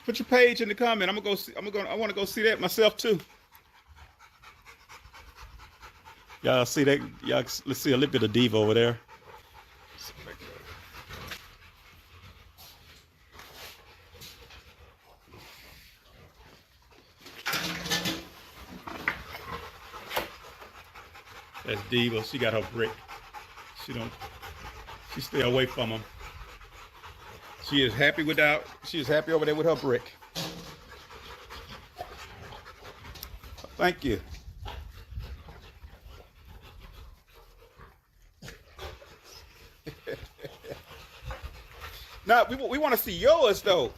Put your page in the comment. I want to go see that myself too. Y'all see that? Y'all, let's see a little bit of diva over there. That's diva. She got her brick. She stay away from them. She is happy over there with her brick. Thank you. Now we want to see yours though.